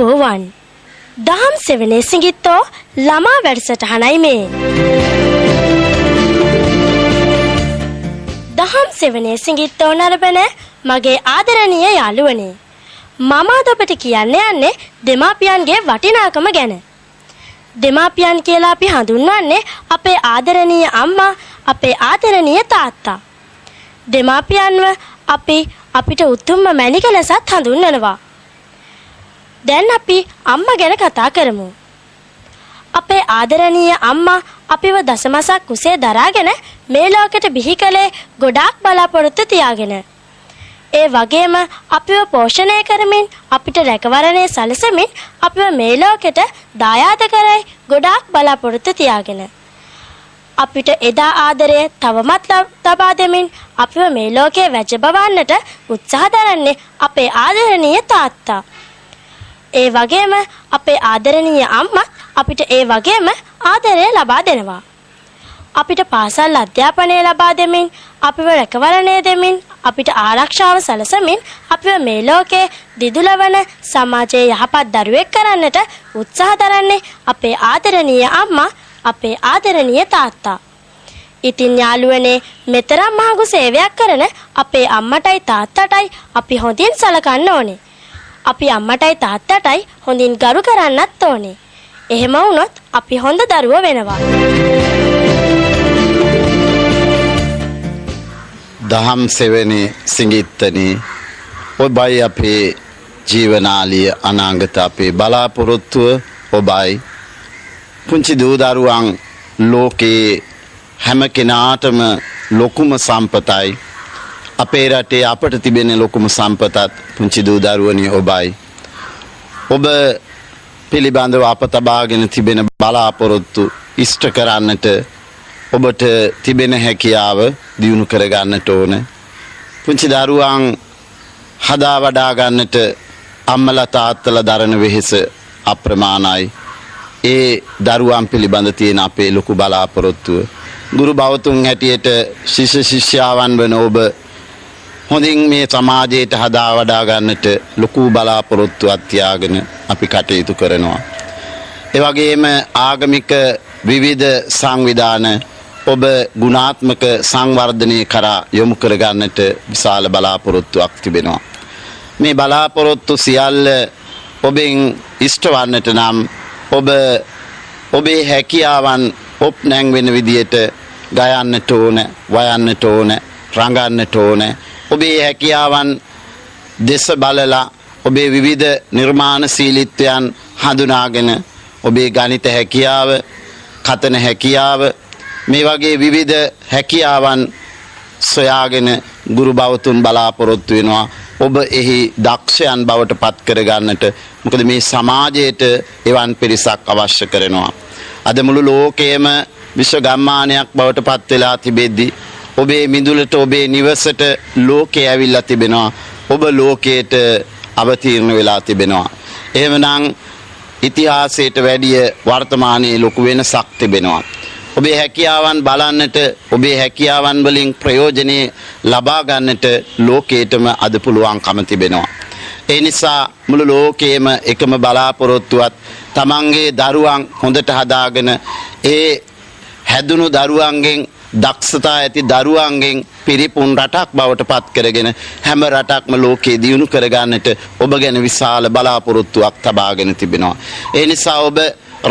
ආයුබෝවන්. දහම් සෙවනේ සිඟිත්තෝ ළමා වැඩසටහනයි මේ. දහම් සෙවනේ සිඟිත්තෝ නරඹන මගේ ආදරණීය යාළුවනේ. මම අද ඔබට කියන්න යන්නේ දෙමාපියන්ගේ වටිනාකම ගැන. දෙමාපියන් කියලා අපි හඳුන්වන්නේ අපේ ආදරණීය අම්මා, අපේ ආදරණීය තාත්තා. දෙමාපියන්ව අපිට උතුම්ම මැණික ලෙසත් හඳුන්වනවා. දැන් අපි අම්මා ගැන කතා කරමු. අපේ ආදරණීය අම්මා අපිව දසමසක් කුසේ දරාගෙන මේ ලෝකෙට බිහි කළේ ගොඩාක් බලාපොරොත්තු තියාගෙන. ඒ වගේම අපිව පෝෂණය කරමින් අපිට රැකවරණය සැලසෙමින් අපිව මේ ලෝකෙට දායාද කරයි ගොඩාක් බලාපොරොත්තු තියාගෙන. අපිට එදා ආදරය තවමත් ලබා දෙමින් අපිව මේ ලෝකේ වැජබවන්නට උත්සාහ දරන්නේ අපේ ආදරණීය තාත්තා. ඒ වගේම අපේ ආදරණීය අම්මා අපිට ඒ වගේම ආදරය ලබා දෙනවා. අපිට පාසල් අධ්‍යාපනය ලබා දෙමින් අපිව රැකවරණය දෙමින් අපිට ආරක්ෂාව සැලසමින් අපිව මේ ලෝකේ දිදුලවන සමාජයේ යහපත් දරුවෙක් කරන්නට උත්සාහ දරන්නේ අපේ ආදරණීය අම්මා, අපේ ආදරණීය තාත්තා. ඉතින් යාළුවනේ, මෙතරම් මහඟු සේවයක් කරන අපේ අම්මටයි තාත්තටයි අපි හොඳින් සලකන්න ඕනේ. අපි අම්මටයි තාත්තටයි හොඳින් ගරු කරන්නත් ඕනේ. එහෙම වුණොත් අපි හොඳ දරුවෝ වෙනවා. දහම් සෙවනේ සිඟිත්තනේ ඔබයි අපේ ජීවනාලිය, අනාගත අපේ බලාපොරොත්තුව ඔබයි. පුංචි දූ දරුවන් ලෝකේ හැම කෙනාටම ලොකුම සම්පතයි. අපේ රටේ අපට තිබෙන ලොකුම සම්පතත් පුංචි දූ දරුවනි ඔබයි. ඔබ පිළිබඳව අප තබාගෙන තිබෙන බලාපොරොත්තු ඉෂ්ට කරන්නට ඔබට තිබෙන හැකියාව දියුණු කරගන්නට ඕන. පුංචි දරුවන් හදා වඩා ගන්නට අම්මලා තාත්තලා දරන වෙහෙස අප්‍රමාණයි. ඒ දරුවන් පිළිබඳ තියෙන අපේ ලොකු බලාපොරොත්තුව. ගුරු භවතුන් හැටියට ශිෂ්‍ය ශිෂ්‍යාවන් වන ඔබ හොඳින් මේ සමාජයට හදා වඩා ගන්නට ලොකු බලාපොරොත්තුවක් තියාගෙන අපි කටයුතු කරනවා. ඒ වගේම ආගමික විවිධ සංවිධාන ඔබ ගුණාත්මක සංවර්ධනය කරා යොමු කරගන්නට විශාල බලාපොරොත්තුවක් තිබෙනවා. මේ බලාපොරොත්තු සියල්ල ඔබෙන් ඉෂ්ට වන්නට නම් ඔබ ඔබේ හැකියාවන් ඔප් නැංවෙන විදියට ගයන්නට ඕන, වයන්නට ඕන, රඟන්නට ඕන. ඔබේ හැකියාවන් දෙස බලලා ඔබේ විවිධ නිර්මාණශීලීත්වයන් හඳුනාගෙන ඔබේ ගණිත හැකියාව, කතන හැකියාව, මේ වගේ විවිධ හැකියාවන් සොයාගෙන ගුරු භවතුන් බලාපොරොත්තු වෙනවා ඔබ එහි දක්ෂයන් බවට පත් කරගන්නට. මොකද මේ සමාජයට එවන් පිරිසක් අවශ්‍ය කරනවා. අද මුළු ලෝකයේම විශ්ව ගම්මානයක් බවට පත් වෙලා තිබෙද්දී ඔබේ මිදුලට, ඔබේ නිවසට ලෝකය ඇවිල්ලා තිබෙනවා. ඔබ ලෝකයට අවතීර්ණ වෙලා තිබෙනවා. එහෙමනම් ඉතිහාසයට වැඩිය වර්තමානයේ ලොකු වෙනසක් තිබෙනවා. ඔබේ හැකියාවන් බලන්නට, ඔබේ හැකියාවන් වලින් ප්‍රයෝජනෙ ලබා ගන්නට ලෝකයටම අද පුළුවන්කම තිබෙනවා. ඒ නිසා මුළු ලෝකයේම එකම බලාපොරොත්තුවත් තමන්ගේ දරුවන් හොඳට හදාගෙන ඒ හැදුණු දරුවන්ගෙන්, දක්ෂතා ඇති දරුවන්ගෙන් පිරිපුන් රටක් බවට පත් කරගෙන හැම රටක්ම ලෝකේ දියුණු කරගන්නට ඔබ ගැන විශාල බලාපොරොත්තුවක් තබාගෙන තිබෙනවා. ඒ නිසා ඔබ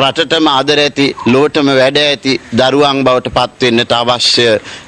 රටටම ආදර ඇති, ලෝකටම වැඩ ඇති දරුවන් බවට පත් වෙන්නට අවශ්‍ය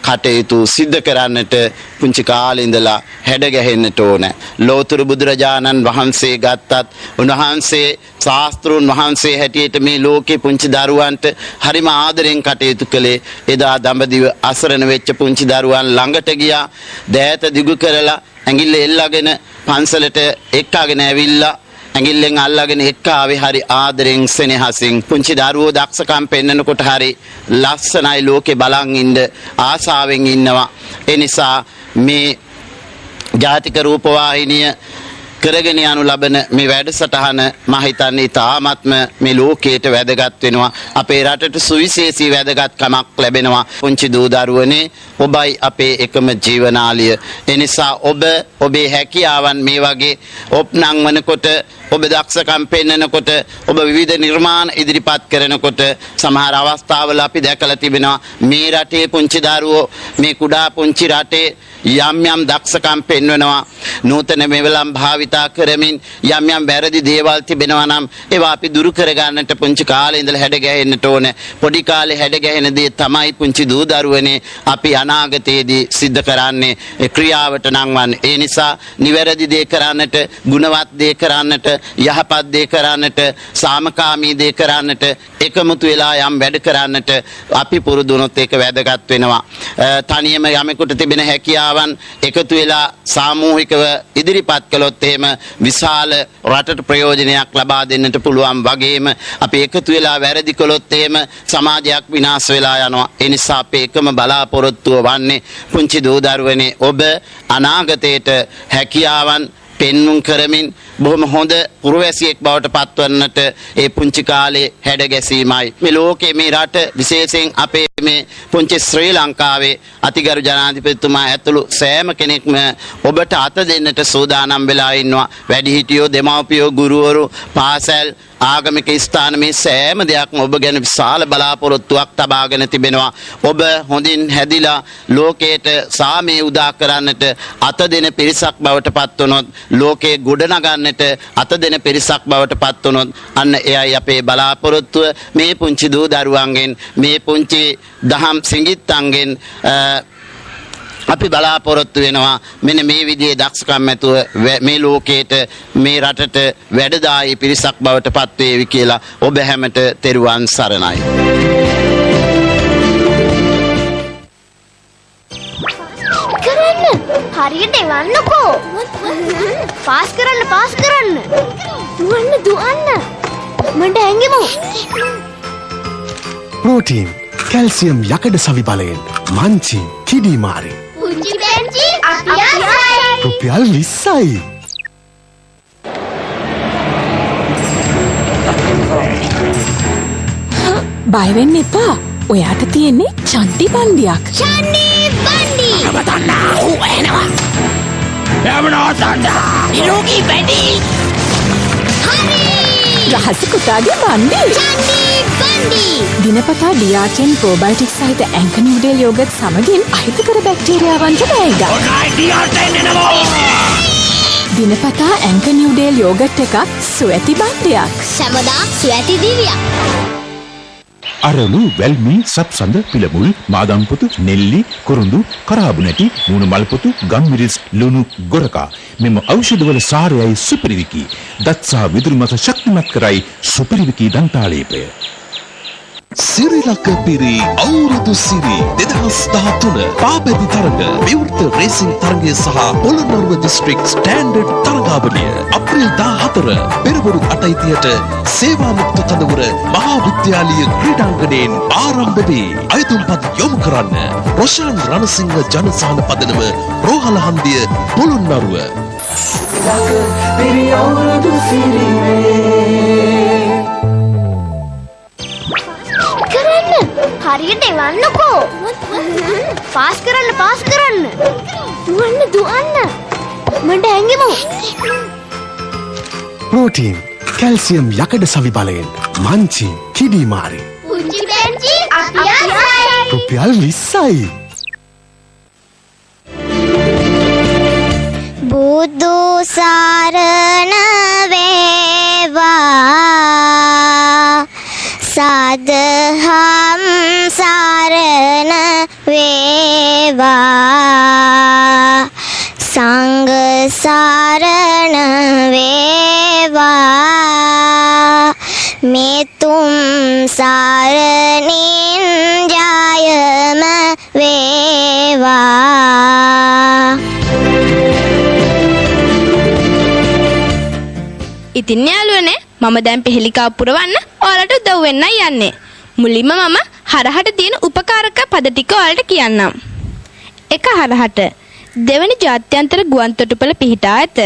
කටයුතු සිද්ධ කරන්නට පුංචි කාලේ ඉඳලා හැඩ ගැහෙන්නට ඕන. ලෝතුරු බුදුරජාණන් වහන්සේ ගත්තත් උන්වහන්සේ ශාස්ත්‍රූන් වහන්සේ හැටියට මේ ලෝකේ පුංචි දරුවන්ට හරිම ආදරෙන් කටයුතු කළේ. එදා දඹදිව අසරණ වෙච්ච පුංචි දරුවන් ළඟට ගියා. දෑත දිගු කරලා ඇඟිල්ල එල්ලගෙන පන්සලට එක්කාගෙන ඇවිල්ලා ඇඟිල්ලෙන් අල්ලගෙන එක්කාවේ හරි ආදරෙන් සෙනෙහසින්. පුංචි දරුවෝ දක්ෂකම් පෙන්නකොට හරි ලස්සනයි, ලෝකේ බලන් ඉන්න ආසාවෙන් ඉන්නවා. ඒ නිසා මේ ජාතික රූපවාහිනිය කරගෙන යනු ලබන මේ වැඩසටහන මම හිතන්නේ තාමත්ම මේ ලෝකයට වැදගත් වෙනවා. අපේ රටට සුවිශේෂී වැදගත්කමක් ලැබෙනවා. පුංචි දූ දරුවනේ, ඔබයි අපේ එකම ජීවනාලිය. ඒ නිසා ඔබ ඔබේ හැකියාවන් මේ වගේ ඔප්නං වනකොට ඔබ දක්ෂකම් පෙන්වනකොට ඔබ විවිධ නිර්මාණ ඉදිරිපත් කරනකොට සමහර අවස්ථාවල අපි දැකලා තිබෙනවා මේ රටේ පුංචි දරුවෝ මේ කුඩා පුංචි රටේ යම් යම් දක්ෂකම් පෙන්වනවා නූතන මෙවලම් භාවිතා කරමින් යම් යම් වැරදි දේවල් තිබෙනවා නම් ඒවා අපි දුරු කර ගන්නට පුංචි කාලේ ඉඳලා හැඩ ගැහෙන්නට ඕනේ. පොඩි කාලේ හැඩ ගැහෙන දේ තමයි පුංචි දූ දරුවනේ අපි අනාගතයේදී සිද්ධ කරන්නේ ඒ ක්‍රියාවට නංවන්නේ. ඒ නිසා නිවැරදි දේ කරන්නට, ගුණවත් දේ කරන්නට, යහපත් දේ කරන්නට, සාමකාමී දේ කරන්නට, එකමුතු වෙලා යම් වැඩ කරන්නට අපි පුරුදු වුණොත් ඒක වැදගත් වෙනවා. තනියම යමෙකුට තිබෙන හැකියාවන් එකතු වෙලා සාමූහිකව ඉදිරිපත් කළොත් එහෙම විශාල රටට ප්‍රයෝජනයක් ලබා දෙන්නට පුළුවන් වගේම අපි එකතු වෙලා වැරදි කළොත් එහෙම සමාජයක් විනාශ වෙලා යනවා. ඒ නිසා අපේ එකම බලාපොරොත්තුව වන්නේ පුංචි දූ දරුවනේ ඔබ අනාගතයට හැකියාවන් පෙන්눔 කරමින් බොහොම හොඳ පුරවැසියෙක් බවට පත්වන්නට ඒ පුංචි කාලේ හැඩ ගැසීමයි. මේ ලෝකේ මේ රට විශේෂයෙන් අපේ මේ පුංචි ශ්‍රී ලංකාවේ අතිගරු ජනාධිපතිතුමා ඇතුළු සෑම කෙනෙක්ම ඔබට අත දෙන්නට සූදානම් වෙලා ඉන්නවා. වැඩිහිටියෝ, දෙමව්පියෝ, ගුරුවරු, පාසල්, ආගමික ස්ථාන මේ සෑම දෙයක්ම ඔබ ගැන විශාල බලාපොරොත්තුවක් තබාගෙන තිබෙනවා. ඔබ හොඳින් හැදිලා ලෝකයට සාමය උදා කරන්නට අත දෙන පිරිසක් බවට පත් වුණොත්, ලෝකේ ගොඩනගන්නට අත දෙන පිරිසක් බවට පත් වුණොත් අන්න එයයි අපේ බලාපොරොත්තුව. මේ පුංචි දූ දරුවන්ගෙන්, මේ පුංචි දහම් සිඟිත්තන්ගෙන් අපි බලාපොරොත්තු වෙනවා මෙන්න මේ විදිහේ දක්ෂකම් ඇතුව මේ ලෝකයට, මේ රටට වැඩදායි පිරිසක් බවට පත් වේවි කියලා ඔබ හැමට තෙරුවන් සරණයි. හරියට එවන්නකෝ. පාස් කරන්න. දුවන්න. මට ඇඟෙමු. ප්‍රෝටීන්, කැල්සියම් යකඩ සවි බලයෙන් මංචි කිඩි මාරි. පුංචි බෙන්චි අපියයි. රුපියල් 20යි. බය වෙන්න එපා. ඔයාට තියෙන්නේ චන්ටි බන්දියක්. චන්ඩි බන්ඩි. නවතන්න. ඌ එනවා. එවනෝතන්න. ඉලෝකි බැඩි. හරි. රහස කුතාගේ බන්දි. චන්ඩි බන්ඩි. දිනපතා ඩියාචෙන් ප්‍රෝබයෝටික් සහිත ඇන්කර් නිව්ඩේල් යෝගට් සමගින් අහිතකර බැක්ටීරියාවන්ට බෑගා. දිනපතා ඇන්කර් නිව්ඩේල් යෝගට් එකක් සුවැති බන්දියක්. සමදා සුවැති දිවියක්. අරලු වැල්මි සප්සඳ පිළමුල් මාදම්පොතු නෙල්ලි කුරුඳු කරාබු නැටි මූණු මල්පොතු ගම්මිරිස් ලුණු ගොරකා මෙම ඖෂධවල සාරයයි සුපිරිවිකි දත් සහ විදුලි මත ශක්තිමත් කරයි සුපිරිවිකි දන්තාලේපය. සිරිලක පිරි අවුරුදු සිරි 2013 පාබැදි තරග විවෘත රේසිං තරගය සහ පොළොන්නරුව දිස්ත්‍රික් ස්ටෑන්ඩඩ් තරගාවලිය අප්‍රේල් 14 පෙරවරු 8:30ට සේවාමුක්ත තඳවුර මහා විද්‍යාලීය ක්‍රීඩාංගණයෙන් ආරම්භ වේ. අයතුම්පත් යොමු කරන්න රොෂාන් රණසිංහ ජනසහන පදනම රෝහල හන්දිය පොළොන්නරුව. හරියට එවන්නකෝ. පාස් කරන්න. දුවන්න. මට ඇඟෙමු. ප්‍රෝටීන්, කැල්සියම් යකඩ සවි බලයෙන් මංචි කිඩි මාරි. පුංචි බෙන්චි අපියයි. රුපියල් 20යි. බුදු සරණ වේවා. සදහම් සරණ වේවා. සංඝ සරණ වේවා. මෙතුම් සරණින් ජයම වේවා. ඉතින් යාළුවනේ මම දැන් පිළිකාව පුරවන්න ඔයාලට උදව් වෙන්නයි යන්නේ. මුලින්ම මම හරහට තියෙන උපකාරක පද ටික ඔයාලට කියන්නම්. 1 හරහට දෙවනි ජාත්‍යන්තර ගුවන් තොටුපළ පිහිටා ඇත.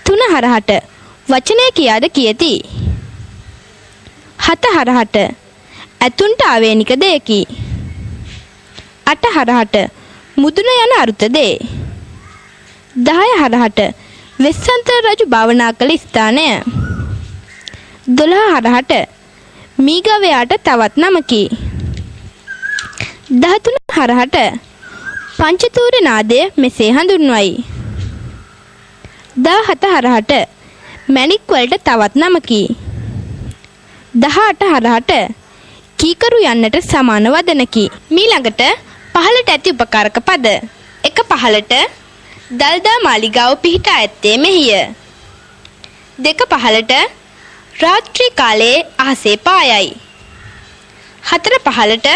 3 හරහට වචනය කියාද කියති. 7 හරහට ඇතුන්ට ආවේනික දෙයකි. 8 හරහට මුදුන යන අරුත දේ. 10 හරහට වෙස්සන්තර රජු භාවනා කළ ස්ථානය. 12 හරහට මීගවයාට තවත් නමකි. 13 හරහට පංචතූර්ය නාදය මෙසේ හඳුන්වයි. 17 හරහට මැණික් වලට තවත් නමකි. 18 හරහට කීකරු යන්නට සමාන වදනකි. මීළඟට පහළට ඇති උපකාරක පද. 1 පහළට දල්දා මාලිගාව පිහිටා ඇත්තේ මෙහිය. 2 පහළට රාත්‍රී කාලයේ අහසේ පායයි. 4 පහළට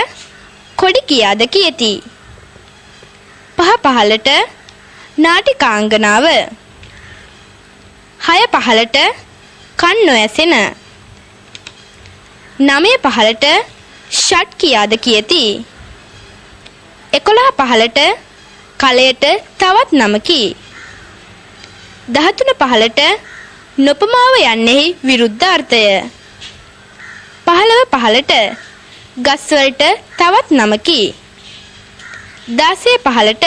කොඩි කියාද කියති. 5 පහළට නාටිකාංගනාව. 6 පහළට කන් නොඇසෙන. 9 පහළට ෂට් කියාද කියති. 11 පහළට කලයට තවත් නමකි. 13 පහළට නොපමාව යන්නේහි විරුද්ධාර්ථය. 15 පහළට ගස්වලට තවත් නමකි. 16 පහළට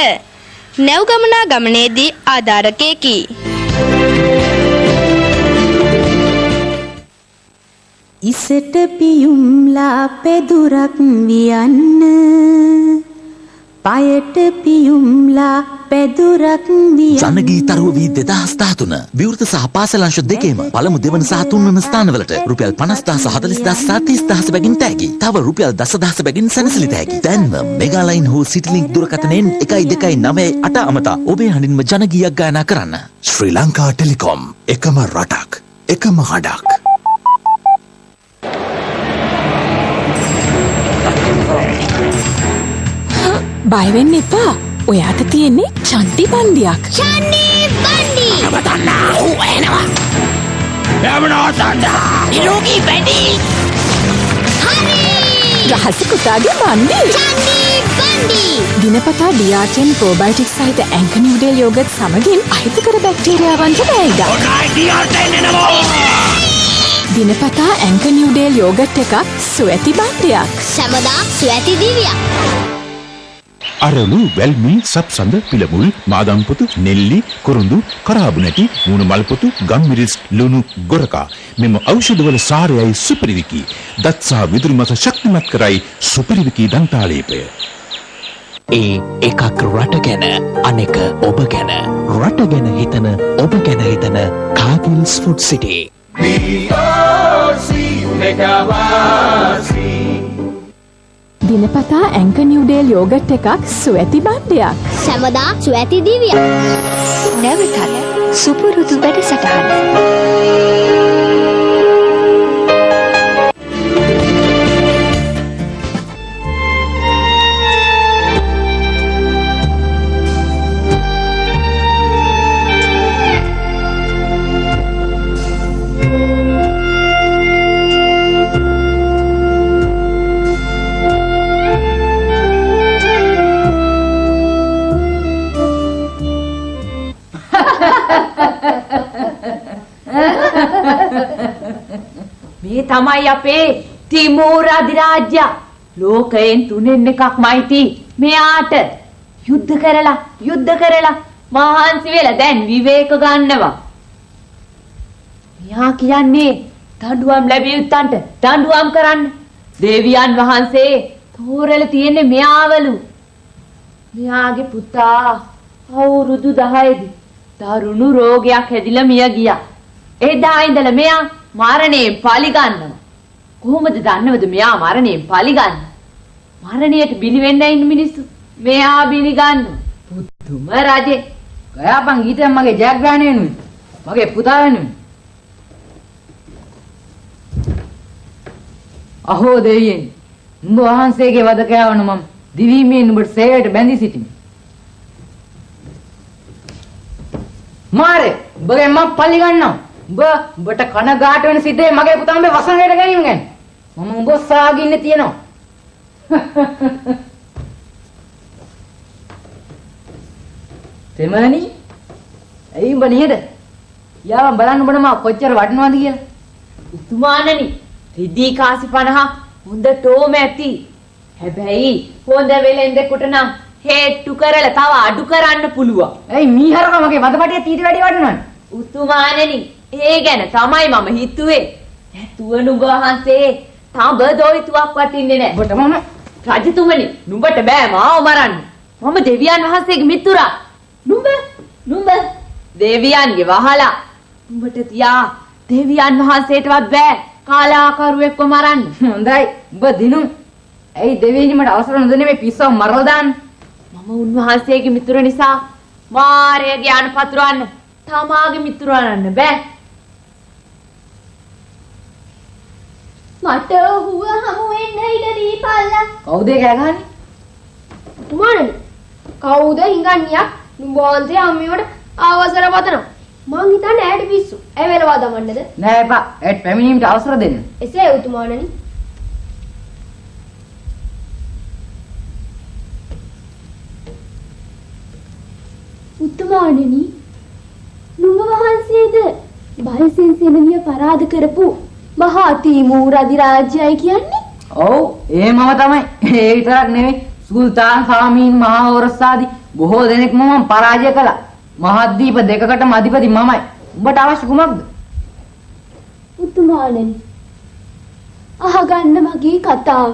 නැව් ගමනා ගමනේදී ආධාරකයකි. ඉසට පියුම්ලා පෙදුරක් වියන්න පයට පියුම්ලා පෙදුරක් වියන්න ජනගීතරුව වී 2013 විවෘත සහ පාසල් අංශ දෙකේම පළමු දෙවන සහ තුන්වන ස්ථානවලට රුපියල් 50000 40000 30000 බැගින් තෑගි. තව රුපියල් 10000 බැගින් සැනසිලි තෑගි. දැන්ම මෙගාලයින් හෝ සිටිලින්ක් දුරකථනයෙන් 1298 අමතා ඔබේ හඬින්ම ජනගීයක් ගායනා කරන්න. ශ්‍රී ලංකා ටෙලිකොම් එකම රටක් එකම හඩක්. බය වෙන්න එපා. ඔය අත තියෙන්නේ චන්ටි බන්දියක්. චන්ඩි බන්ඩි. නිරෝගී වැඩි. රහස පුතාගේ බන්දි. චන්ඩි බන්ඩි. දිනපතා ඩියාචෙන් ප්‍රෝබයෝටික් සහිත ඇන්කර් නිව්ඩේල් යෝගට් සමගින් අහිතකර බැක්ටීරියාවන්ට බැයිදා. දිනපතා ඇන්කර් නිව්ඩේල් යෝගට් එකක් සුවැති බන්දියක්. සමදා සුවැති දිවියක්. අරලු වැල්මි සප්සඳ පිළමුල් මාදම්පොතු නෙල්ලි කුරුඳු කරාබු නැටි මූණු මල්පොතු ගම්මිරිස් ලුණු ගොරකා මෙම ඖෂධවල සාරයයි සුපිරිවිකි. දත් සහ විදුලි මත ශක්තිමත් කරයි සුපිරිවිකි දන්තාලේපය. ඒ එකක් රට ගැන අනෙක ඔබ ගැන. රට ගැන හිතන ඔබ ගැන හිතන කාගිල්ස් ෆුඩ් සිටි. දිනපතා ඇන්කර් නිව්ඩේල් යෝගට් එකක් සුවැති බන්දියක්. සමදා සුවැති දිවියක්. නැවතත් සුපුරුදු වැඩසටහන. මේ තමයි අපේ තිමූර අධිරාජ්‍ය. ලෝකයෙන් තුනෙන් එකක්මයි මෙයාට. යුද්ධ කරලා මහන්සි වෙලා දැන් විවේක ගන්නවා. මෙයා කියන්නේ දඬුවම් ලැබිය යුත්තන්ට දඬුවම් කරන්න. දේවියන් වහන්සේ තෝරලා තියෙන්නේ මෙයාවලු. මෙයාගේ පුතා අවුරුදු 10 දරුණු රෝගයක් හැදිලා මිය ගියා. එදා ඉඳලා මෙයා මරණයෙන් පලි ගන්නවා. කොහොමද දන්නවද මෙයා මරණයෙන් පලි ගන්න? මරණයට බිලි වෙන්න ඉන්න මිනිස්සු මෙයා බිලි ගන්නවා. පුදුම රජේ. ගයාපන් ඊටම මගේ ජයග්‍රහණය වෙනුයි. මගේ පුතා වෙනුයි. අහෝ දෙවියන්. උඹ වහන්සේගේ වදකයවන මම දිවීමෙන් උඹට සේවයට බැඳී සිටිමි. මාරේ උඹගේ මම පලි ගන්නවා. උඹට කනගාට වෙන සිද්ධේ මගේ පුතා උඹේ වසඟයට ගැනීම ගැන. මම උඹ සාගින්න තියෙනවා. තෙමණි ඇයි උඹ නියද? යාම බලන්න උඹට මම කොච්චර වටිනවද කියලා. උතුමාණනි රිදී කාසි 50 හොඳටම ඇති. හැබැයි හොඳ වෙලෙන්දෙකුට නම් හේට්ටු කරලා තව අඩු කරන්න පුළුවන්. ඇයි මීහරක මගේ වදපටිය ඊට වැඩි වටිනවද? උතුමාණෙනි ඒ ගැන තමයි මම හිතුවේ. නැතුව නුඹ වහන්සේ තාම දොයිතුවක් වටින්නේ නැහැ. ඔබට මම රජතුමනි නුඹට බෑ මාව මරන්න. මම දෙවියන් වහන්සේගේ මිතුරා. නුඹ දෙවියන්ගේ වහලා. නුඹට තියා දෙවියන් වහන්සේටවත් බෑ කාලාකරුවෙක්ව මරන්න. හොඳයි. උඹ දිනු. ඇයි දෙවියනි මට අවසර නොදෙන්නේ මේ පිස්සව මරලා දාන්න? මම උන්වහන්සේගේ මිතුර නිසා මාරයාගේ ඥාන පතුරවන්න තමාගේ මිතුරවන්න බෑ. මට හුව හමු වෙන්න ඉඩ දීපල්ලා. කවුද ඒ කෑ ගහන්නේ? උතුමාණනි කවුද හිඟන්නියක් නුඹ වහන්සේ අම්මියට අවසර වතනවා. මං හිතන්නේ ඇයට පිස්සු. ඇය වෙලවා දමන්නද? නෑ එපා. ඇයට පැමිණීමට අවසර දෙන්න. එසේ උතුමාණනි. උතුමාණනි නුඹ වහන්සේද බයසෙන් සෙනවිය පරාද කරපු මහා තීමූර් අධිරාජ්‍යයි කියන්නේ? ඔව් ඒ මම තමයි. ඒ විතරක් නෙවෙයි සුල්තාන් සාමීන් මහා වරස්සාදී බොහෝ දෙනෙක් මම පරාජය කළා. මහද්වීප දෙකකටම අධිපති මමයි. උඹට අවශ්‍ය කුමක්ද? උතුමාණනි අහගන්න මගේ කතාව.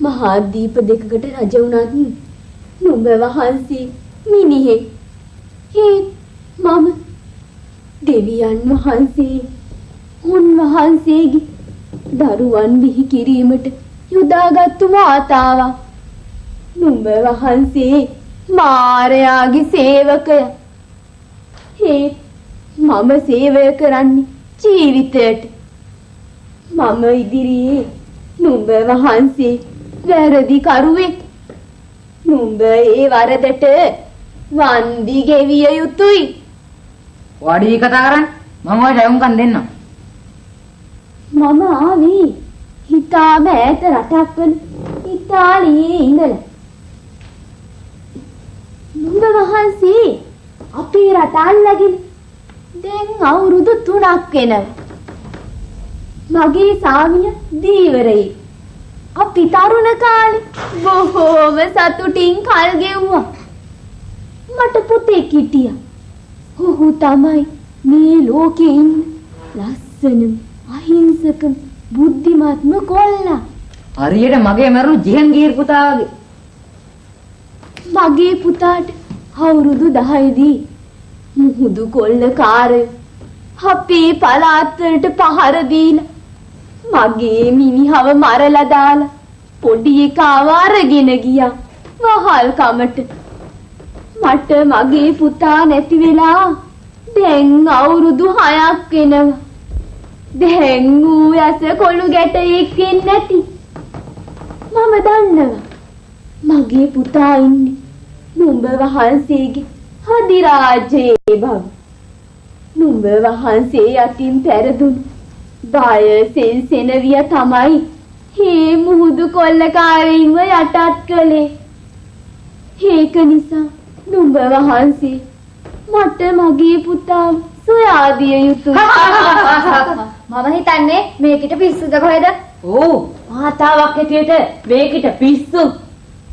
මහද්වීප දෙකකට රජ වුණත් නුඹ වහන්සේ මිනිහෙක්. මම දෙවියන් වහන්සේ උන්වහන්සේගේ දරුවන් බිහි කිරීමට යොදාගත්තු මාතාවක්. නුඹ වහන්සේ මාරයාගේ සේවකයා. මම සේවය කරන්නේ ජීවිතයට. මම ඉදිරියේ නුඹ වහන්සේ වැරදි කරුවෙක්. නුඹ ඒ වරදට වන්දි ගෙවිය යුතුයි. වඩී කතා කරන්නේ මම ඔය ඩයුම්කන් දෙන්නම්. මම ආවේ හිතාම ඈත රටක් වන ඉතාලියේ ඉඳලා. නුඹ වහන්සේ අපේ රට අල්ලගෙන දැන් අවුරුදු 3ක් වෙනවා. මගේ සාමිය දීවරයි. අපි තරුණ කාලේ බොහෝම සතුටින් කල් ගෙවුවා. මට පුතෙක් හිටියා. ඔහු තමයි මේ ලෝකේ ඉන්න ලස්සනම අහිංසකම බුද්ධිමත්ම කොල්ලා. හරියට මගේ මරුණු ජිහන්ගීර් පුතා වගේ. මගේ පුතාට අවුරුදු 10 දී මුහුදු කොල්ලකාරයෝ අපේ පළාත් වලට පහර දීලා මගේ මිනිහව මරලා දාලා පොඩි එකාව අරගෙන ගියා වහල් කමට. මට මගේ පුතා නැති වෙලා දැන් අවුරුදු 6ක් වෙනවා. දැන් ඌ ඇස කොළු ගැටයෙක් නැති. මම දන්නවා මගේ පුතා ඉන්නේ නුඹ වහන්සේගේ අධිරාජ්‍යයේ බව. නුඹ වහන්සේ යටින් පෙරදුණු බයසෙන් සෙනවිය තමයි මේ මුහුදු කොල්ලකාරින්ව යටත් කළේ. ඒක නිසා නුඹ වහන්සේ මට මගේ පුතා සොයා දිය යුතුයි. මම හිතන්නේ මේකිට පිස්සුද කොහෙද? ඔව් මාතාවක් හැටියට මේකිට පිස්සු.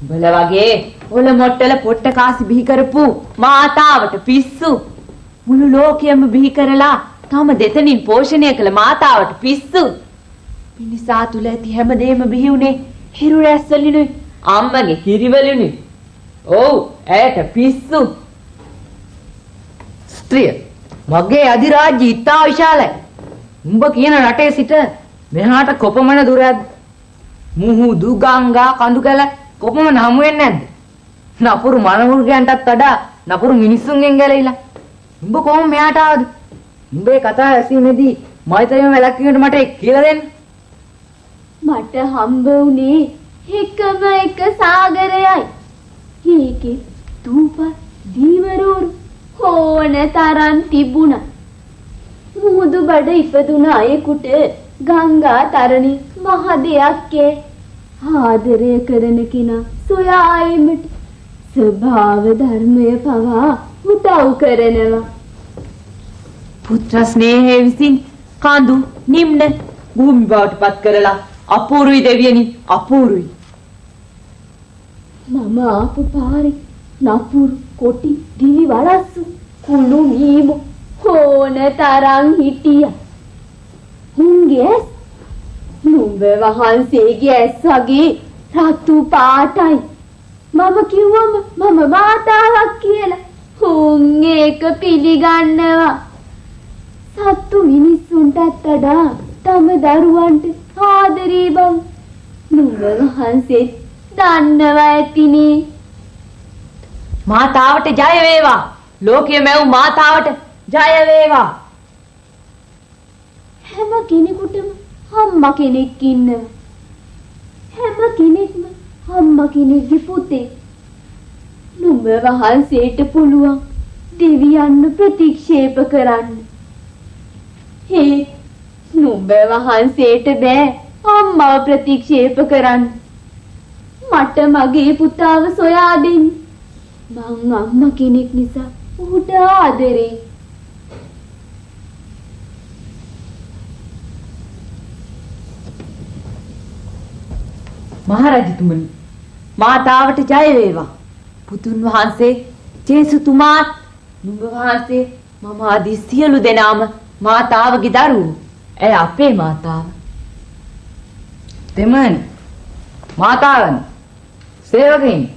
උඹල වගේ ඔල මොට්ටල පොට්ට කාසි බිහි කරපු මාතාවට පිස්සු. මුළු ලෝකයම බිහි කරලා තම දෙතනින් පෝෂණය කළ මාතාවට පිස්සු. මිනිසා තුල ඇති හැමදේම බිහි උනේ හිරු රැස් වලිනුයි අම්මගේ කිරිවලිනුයි. ඔව් ඇයට පිස්සු. ස්ත්‍රිය මගේ අධිරාජ්‍ය ඉතා විශාලයි. උඹ කියන රටේ සිට මෙහාට කොපමණ දුරද? මුහුදු ගංගා කඳු කැල කොපමණ හමු වෙන්නේ නැද්ද? නපුරු මනමුර්ගයන්ටත් වඩා නපුරු මිනිස්සුන්ගෙන් ගැලවිලා. උඹ කොහොම මෙහාට ආවද? උඹේ කතා ඇසීමේදී මයිතරිම වැලක්වීමට මට කියලා දෙන්න. මට හම්බ වුණේ එකම එක සාගරයයි. ඒකේ දූපත් දීවරෝරු ඕන තරම් තිබුණා. මුහුදු බඩ ඉපදුන අයෙකුට ගංගා තරණි මහ දෙයක් ආදරය කරන කෙනා සොයා එීමට ස්වභාව ධර්මය පවා උදව් කරනවා. පුත්‍ර ස්නේහය විසින් කඳු නිම්න භූමි බවට පත් කරලා අපූර්වයි දෙවියනි අපූර්වයි. මම ආපු පාරේ නපුරු කොටි දිවි වලස්සු කුණු මීමු ඕන තරම් හිටියා. උන්ගේ ඇස් නුඹ වහන්සේගේ ඇස් වගේ රතු පාටයි. මම කිව්වම මම මාතාවක් කියලා. උන් ඒක පිළිගන්නවා. සත්තු මිනිස්සුන්ටත් වඩා තම දරුවන්ට ආදරේ බං. නුඹ වහන්සේ දන්නවා ඇතිනේ. මාතාවට ජය වේවා. ලෝකයේ මැව් මාතාවට ජය වේවා. හැම කෙනෙකුටම අම්මා කෙනෙක් ඉන්නවා. හැම කෙනෙක්ම අම්මා කෙනෙක්ගේ පුතේ. නුඹ වහන්සේට පුළුවන් දෙවියන්ව ප්‍රතික්ෂේප කරන්න. ඒ නුඹ වහන්සේට බෑ අම්මව ප්‍රතික්ෂේප කරන්න. මට මගේ පුතාව සොයා දෙන්න. මං අම්මා කෙනෙක් නිසා ඌට ආදරේ. මහරජතුමනි, මාතාවට ජය වේවා. පුතුන් වහන්සේ, ජේසුතුමාත්, නුඹ වහන්සේ, මම ආදී සියලු දෙනාම මාතාවගේ දරුවෝ. ඇය අපේ මාතාව. තෙමනි, මාතාවනි, සේවකයනි,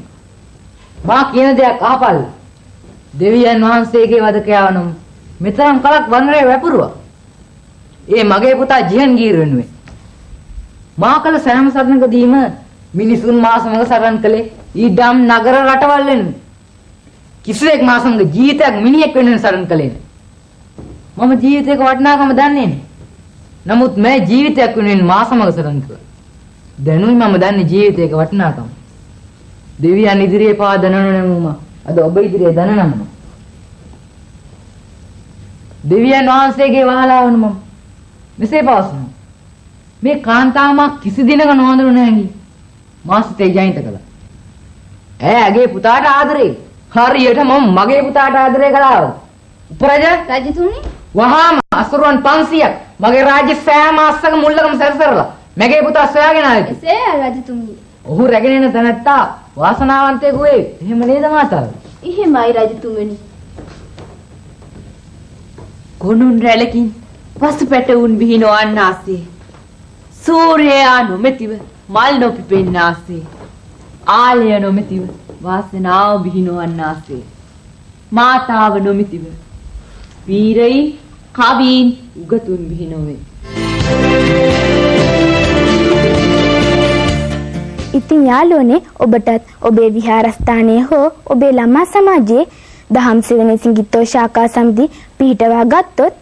මා කියන දෙයක් අහපල්ල. දෙවියන් වහන්සේගේ වදකයා නම් මෙතරම් කලක් වනරේ වැපුරුවා. ඒ මගේ පුතා ජීහන්ගීර වෙනුවෙන්. මා කල සෑම සරණකදීම මිනිසුන් මා සමග සරණ කළේ ඊඩම් නගර රටවල් වෙනුවෙන්. කිසිවෙක් මා සමග ජීවිතයක් මිනිහෙක් වෙනුවෙන් සරණ කළේ නැහැ. මම ජීවිතයක වටිනාකම දන්නේ නැහැ. නමුත් මේ ජීවිතයක් වෙනුවෙන් මා සමග සරණ කළා. දැනුයි මම දන්නේ ජීවිතයක වටිනාකම. දෙවියන් ඉදිරියේ පා දනන නමුම අද ඔබ ඉදිරියේ දනන නම. දෙවියන් වහන්සේගේ වහලා වුණ මම මෙසේ පවසනවා. මේ කාන්තාවම කිසි දිනක නොහඳුනු නැහැ. මාසිතේ ජනිත කළා. ඇගේ පුතාට ආදරේ. හරියට මම මගේ පුතාට ආදරේ කළා. උපරජ රජතුමනි වහාම අසුරුවන් 500ක් මගේ රාජ්‍ය සෑම අස්සක මුල්ලකම සැරසරලා මගේ පුතා සොයාගෙන ආවේ. එසේ රජතුමනි. ඔහු රැගෙන එන තැනැත්තා වාසනාවන්තයෙකු වේ. එහෙම නේද මාතාව? එහෙමයි රජතුමනි. ගොනුන් රැළකින් පසුපැටවුන් බිහිනවන්න ආසේ. සූර්යයා නොමැතිව මල් නොපිපෙන්න ආසේ. ආලය නොමැතිව වාසනාව බිහිනවන්න ආසේ. මාතාව නොමැතිව වීරයින් කවීන් උගතුන් බිහිනොවේ. ඉතින් යාළුවනේ ඔබටත් ඔබේ විහාරස්ථානයේ හෝ ඔබේ ළමා සමාජයේ දහම් සෙවණේ සිඟිත්තෝ ශාඛා සමිති පිහිටවා ගත්තොත්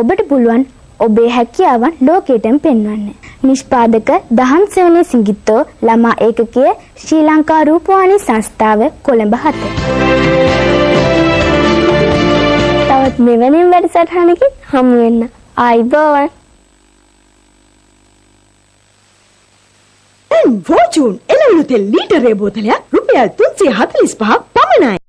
ඔබට පුළුවන් ඔබේ හැකියාවන් ලෝකයටම පෙන්වන්න. නිෂ්පාදක දහම් සෙවණේ සිඟිත්තෝ ළමා ඒකකයේ ශ්‍රී ලංකා රූපවාහිනී සංස්ථාව කොළඹ 7. තවත් මෙවැනි වැඩසටහනකින් හමු වෙන්න. ආයිබෝවන්. ෆෝචූන් එළවලු තෙල් ලීටරයේ බෝතලයක් රුපියල් 345 පමණයි.